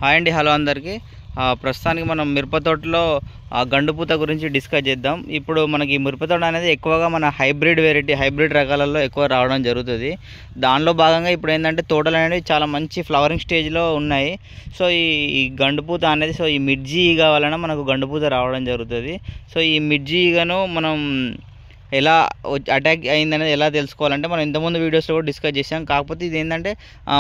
Hi అండి, hello అందరికీ. ప్రస్తుతానికి మనం మిరప తోటలో గండు పూత గురించి డిస్కస్ చేద్దాం. ఇప్పుడు మనకి మిరప తోట అనేది ఎక్కువగా మన హైబ్రిడ్ రకాలలో ఎక్కువ రావడం జరుగుతుంది. దానిలో భాగంగా ఇప్పుడు ఏంటంటే తోటలు అనేవి చాలా మంచి ఫ్లవరింగ్ స్టేజ్లో ఉన్నాయి. సో ఈ గండు పూత అనేది ఈ మిర్చి ఈగ వలన మనకు గండు పూత రావడం జరుగుతుంది. సో ఈ మిర్చి ఈగను మనం ఎలా అటాక్ అయిందనేది ఎలా తెలుసుకోవాలంటే మనం ఇంతకుముందు వీడియోస్లో కూడా డిస్కస్ చేసాం. కాకపోతే ఇది ఏంటంటే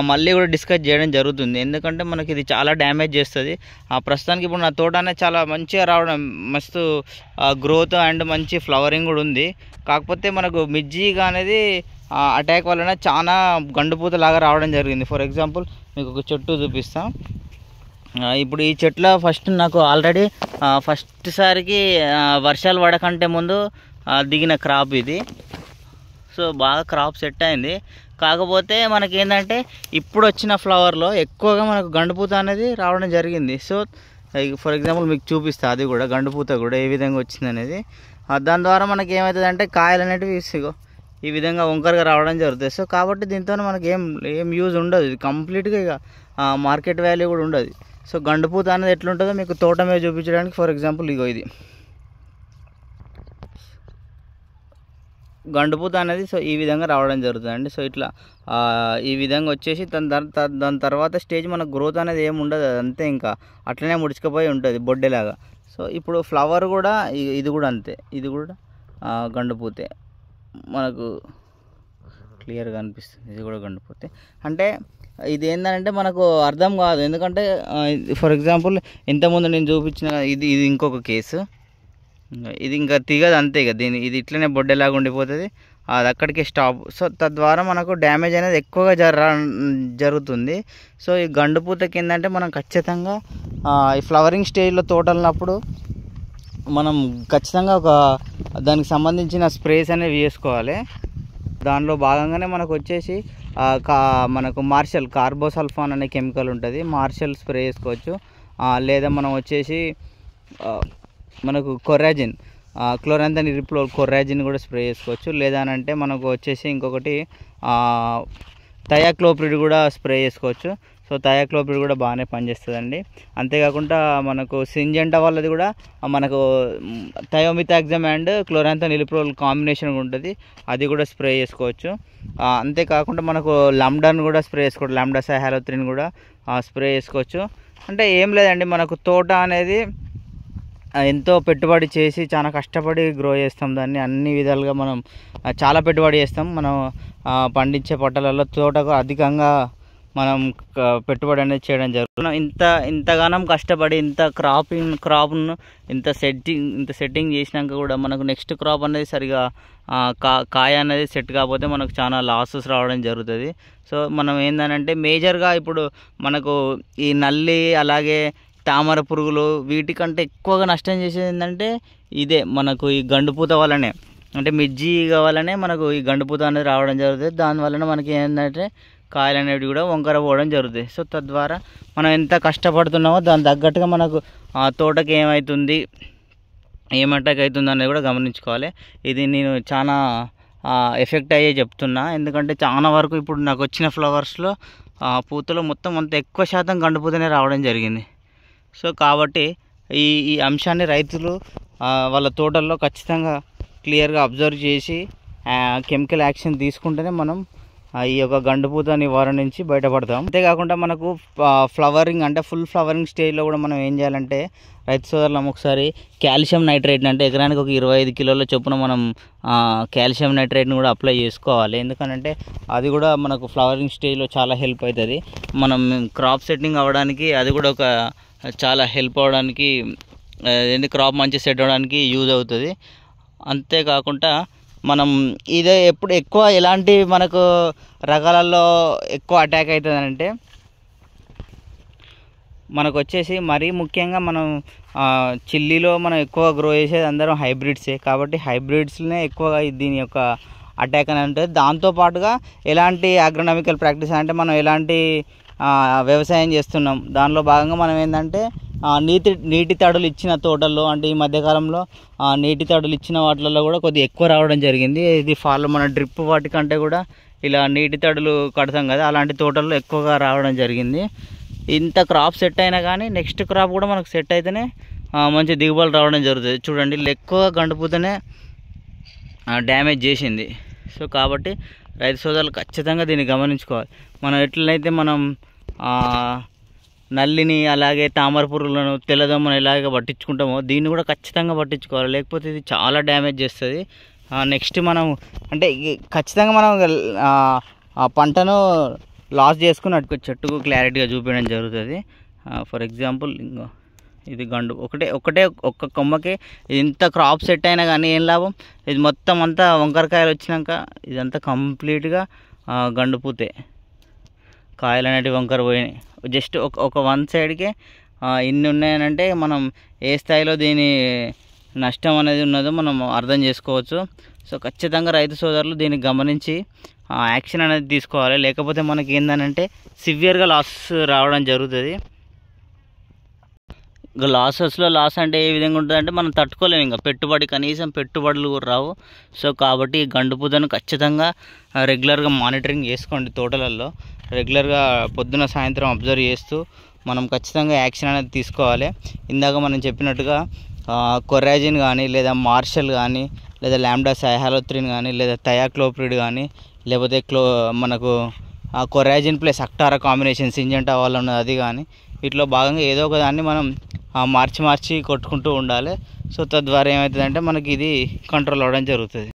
మళ్ళీ కూడా డిస్కస్ చేయడం జరుగుతుంది, ఎందుకంటే మనకి ఇది చాలా డ్యామేజ్ చేస్తుంది. ప్రస్తుతానికి ఇప్పుడు నా తోట అనేది చాలా మంచిగా రావడం, మస్తు గ్రోత్ అండ్ మంచి ఫ్లవరింగ్ కూడా ఉంది. కాకపోతే మనకు మిర్చిగా అనేది అటాక్ వలన చాలా గండుపూత లాగా రావడం జరిగింది. ఫర్ ఎగ్జాంపుల్ మీకు ఒక చెట్టు చూపిస్తాం. ఇప్పుడు ఈ చెట్లో ఫస్ట్ నాకు ఆల్రెడీ ఫస్ట్ సారికి వర్షాలు పడకంటే ముందు దిగిన క్రాప్ ఇది. సో బాగా క్రాప్ సెట్ అయింది. కాకపోతే మనకి ఏంటంటే ఇప్పుడు వచ్చిన ఫ్లవర్లో ఎక్కువగా మనకు గండుపూత అనేది రావడం జరిగింది. సో ఫర్ ఎగ్జాంపుల్ మీకు చూపిస్తా, అది కూడా గండుపూత కూడా ఏ విధంగా వచ్చింది అనేది. దాని ద్వారా మనకి ఏమవుతుంది అంటే కాయలు అనేటివి ఈ విధంగా వంకరగా రావడం జరుగుతుంది. సో కాబట్టి దీంతో మనకి ఏం యూజ్ ఉండదు. ఇది కంప్లీట్గా ఇక మార్కెట్ వాల్యూ కూడా ఉండదు. సో గండుపూత అనేది ఎట్లుంటుందో మీకు తోట మీద చూపించడానికి ఫర్ ఎగ్జాంపుల్ ఇది గండుపూత అనేది ఈ విధంగా రావడం జరుగుతుందండి. సో ఇట్లా ఈ విధంగా వచ్చేసి దాని తర్వాత స్టేజ్ మనకు గ్రోత్ అనేది ఏమి ఉండదు, అంతే ఇంకా అట్లనే ముడుచుకుపోయి ఉంటుంది బొడ్డెలాగా. సో ఇప్పుడు ఫ్లవర్ కూడా ఇది కూడా అంతే, ఇది కూడా గండుపూతే మనకు క్లియర్గా అనిపిస్తుంది. ఇది కూడా గండుపూతే. అంటే ఇది ఏంటంటే మనకు అర్థం కాదు, ఎందుకంటే ఫర్ ఎగ్జాంపుల్ ఇంతకుముందు నేను చూపించిన ఇది ఇంకొక కేసు. ఇది ఇంకా తిగదు అంతే, ఇక ఇది ఇట్లనే బొడ్డెలాగా ఉండిపోతుంది, అది అక్కడికే స్టాప్. సో తద్వారా మనకు డ్యామేజ్ అనేది ఎక్కువగా జరుగుతుంది. సో ఈ గండుపూతకి ఏంటంటే మనం ఖచ్చితంగా ఈ ఫ్లవరింగ్ స్టేజ్లో తోటలున్నప్పుడు మనం ఖచ్చితంగా దానికి సంబంధించిన స్ప్రేస్ అనేవి వేసుకోవాలి. దానిలో భాగంగానే మనకు వచ్చేసి మనకు కార్బోసల్ఫాన్ అనే కెమికల్ ఉంటుంది, మార్షల్ స్ప్రే చేసుకోవచ్చు. లేదా మనం వచ్చేసి మనకు కొర్రాజిన్, క్లోరాంథనిరిప్లోల్ కొర్రాజిన్ కూడా స్ప్రే చేసుకోవచ్చు. లేదా అంటే మనకు వచ్చేసి ఇంకొకటి థయాక్లోప్రిడ్ కూడా స్ప్రే చేసుకోవచ్చు. సో థయాక్లోప్రిడ్ కూడా బాగానే పనిచేస్తుందండి. అంతేకాకుండా మనకు సింజెంటా వాళ్ళది కూడా మనకు థయోమిథాక్సమ్ అండ్ క్లోరాంథనిరిప్లోల్ కాంబినేషన్ ఉంటుంది, అది కూడా స్ప్రే చేసుకోవచ్చు. అంతేకాకుండా మనకు లాంబ్డాన్ కూడా స్ప్రే చేసుకోవచ్చు, లాంబ్డా సైహాలోత్రిన్ కూడా స్ప్రే చేసుకోవచ్చు. అంటే ఏం లేదండి, మనకు తోట అనేది ఎంతో పెట్టుబడి చేసి చాలా కష్టపడి గ్రో చేస్తాం దాన్ని. అన్ని విధాలుగా మనం చాలా పెట్టుబడి చేస్తాం. మనం పండించే పంటలలో తోటకు అధికంగా మనం పెట్టుబడి అనేది చేయడం జరుగుతుంది. ఇంతగానం కష్టపడి ఇంత క్రాప్ను ఇంత సెట్టింగ్ చేసినాక కూడా మనకు నెక్స్ట్ క్రాప్ అనేది సరిగా కాయ అనేది సెట్ కాకపోతే మనకు చాలా లాసెస్ రావడం జరుగుతుంది. సో మనం ఏంటంటే మేజర్గా ఇప్పుడు మనకు ఈ నల్లి అలాగే తామర పురుగులు వీటికంటే ఎక్కువగా నష్టం చేసేది ఏంటంటే ఇదే మనకు ఈ గండుపూత వల్లనే, అంటే మిర్చి వల్లనే మనకు ఈ గండుపూత అనేది రావడం జరుగుతుంది. దానివల్ల మనకి ఏంటంటే కాయలు అనేవి కూడా వంకర పోవడం జరుగుతుంది. సో తద్వారా మనం ఎంత కష్టపడుతున్నామో దాని తగ్గట్టుగా మనకు తోటకి ఏమవుతుంది, ఏం అటాక్ అవుతుంది అనేది కూడా గమనించుకోవాలి. ఇది నేను చాలా ఎఫెక్ట్ అయ్యే చెప్తున్నా, ఎందుకంటే చాలా వరకు ఇప్పుడు నాకు వచ్చిన ఫ్లవర్స్లో పూతలో మొత్తం అంత ఎక్కువ శాతం గండుపూతనే రావడం జరిగింది. సో కాబట్టి ఈ అంశాన్ని రైతులు వాళ్ళ తోటల్లో ఖచ్చితంగా క్లియర్గా అబ్జర్వ్ చేసి కెమికల్ యాక్షన్ తీసుకుంటేనే మనం ఈ యొక్క గండుపూత నివారణ నుంచి బయటపడతాం. అంతేకాకుండా మనకు ఫ్లవరింగ్ అంటే ఫుల్ ఫ్లవరింగ్ స్టేజ్లో కూడా మనం ఏం చేయాలంటే రైతు సోదరులం ఒకసారి కాల్షియం నైట్రేట్ని అంటే ఎకరానికి ఒక 25 కిలోల చొప్పున మనం కాల్షియం నైట్రేట్ని కూడా అప్లై చేసుకోవాలి. ఎందుకంటే అది కూడా మనకు ఫ్లవరింగ్ స్టేజ్లో చాలా హెల్ప్ అవుతుంది. మనం క్రాప్ సెట్టింగ్ అవ్వడానికి అది కూడా ఒక చాలా హెల్ప్ అవ్వడానికి, క్రాప్ మంచి సెట్ అవ్వడానికి యూజ్ అవుతుంది. అంతేకాకుండా మనం ఇదే ఎప్పుడు ఎక్కువ ఎలాంటి మనకు రకాలలో ఎక్కువ అటాక్ అవుతుంది అంటే మనకు వచ్చేసి మరీ ముఖ్యంగా మనం చిల్లీలో మనం ఎక్కువ గ్రో చేసేది అందరం హైబ్రిడ్సే. కాబట్టి హైబ్రిడ్స్నే ఎక్కువగా దీని యొక్క అటాక్ అని ఉంటుంది. దాంతోపాటుగా ఎలాంటి అగ్రోనామికల్ ప్రాక్టీస్ అంటే మనం ఎలాంటి వ్యవసాయం చేస్తున్నాం దానిలో భాగంగా మనం ఏంటంటే నీటి తడులు ఇచ్చిన తోటల్లో, అంటే ఈ మధ్యకాలంలో నీటి తడులు ఇచ్చిన వాటిల్లో కూడా కొద్దిగా ఎక్కువ రావడం జరిగింది. ఇది మన డ్రిప్ వాటికంటే కూడా ఇలా నీటి తడులు కడతాం కదా, అలాంటి తోటల్లో ఎక్కువగా రావడం జరిగింది. ఇంత క్రాప్ సెట్ అయినా కానీ నెక్స్ట్ క్రాప్ కూడా మనకు సెట్ అయితేనే మంచి దిగుబడులు రావడం జరుగుతుంది. చూడండి ఎక్కువగా గండుపూతనే డ్యామేజ్ చేసింది. సో కాబట్టి రైతు సోదరులు ఖచ్చితంగా దీన్ని గమనించుకోవాలి. మనం ఎట్లయితే మనం నల్లిని అలాగే తామర పురుగులను తెల్లదమ్మను ఎలాగ పట్టించుకుంటామో దీన్ని కూడా ఖచ్చితంగా పట్టించుకోవాలి, లేకపోతే ఇది చాలా డ్యామేజ్ చేస్తుంది. నెక్స్ట్ మనం అంటే ఖచ్చితంగా మనం ఆ పంటను లాస్ చేసుకుని చెట్టుకు క్లారిటీగా చూపించడం జరుగుతుంది. ఫర్ ఎగ్జాంపుల్ ఇంకో ఇది గండు ఒక్క కొమ్మకి ఇంత క్రాప్ సెట్ అయినా కానీ ఏం లాభం, ఇది మొత్తం అంతా వంకరకాయలు వచ్చినాక ఇదంతా కంప్లీట్గా గండు పూతే, కాయలు అనేటివి వంకర పోయినాయి. జస్ట్ ఒక వన్ సైడ్కే ఇన్ని ఉన్నాయనంటే మనం ఏ స్థాయిలో దీని నష్టం అనేది ఉన్నదో మనం అర్థం చేసుకోవచ్చు. సో ఖచ్చితంగా రైతు సోదరులు దీన్ని గమనించి యాక్షన్ అనేది తీసుకోవాలి, లేకపోతే మనకి ఏంటంటే సివియర్గా లాస్ రావడం జరుగుతుంది. ఇంకా లాస్ అంటే ఏ విధంగా ఉంటుందంటే మనం తట్టుకోలేము, ఇంకా కనీసం పెట్టుబడులు కూడా రావు. సో కాబట్టి గండుపూతను ఖచ్చితంగా రెగ్యులర్గా మానిటరింగ్ చేసుకోండి. తోటలలో రెగ్యులర్గా పొద్దున సాయంత్రం అబ్జర్వ్ చేస్తూ మనం ఖచ్చితంగా యాక్షన్ అనేది తీసుకోవాలి. ఇందాక మనం చెప్పినట్టుగా కొరాజిన్ కానీ లేదా మార్షల్ కానీ లేదా లాంబ్డా సైహాలోత్రిన్ కానీ లేదా థయాక్లోప్రిడ్ కానీ లేకపోతే మనకు కొరాజిన్ ప్లస్ అక్టారా కాంబినేషన్ సింజెంటా వల్ల ఉన్నది అది కానీ వీటిలో భాగంగా ఏదో ఒక దాన్ని మనం మార్చి కొట్టుకుంటూ ఉండాలి. సో తద్వారా ఏమవుతుందంటే మనకి ఇది కంట్రోల్ అవ్వడం జరుగుతుంది.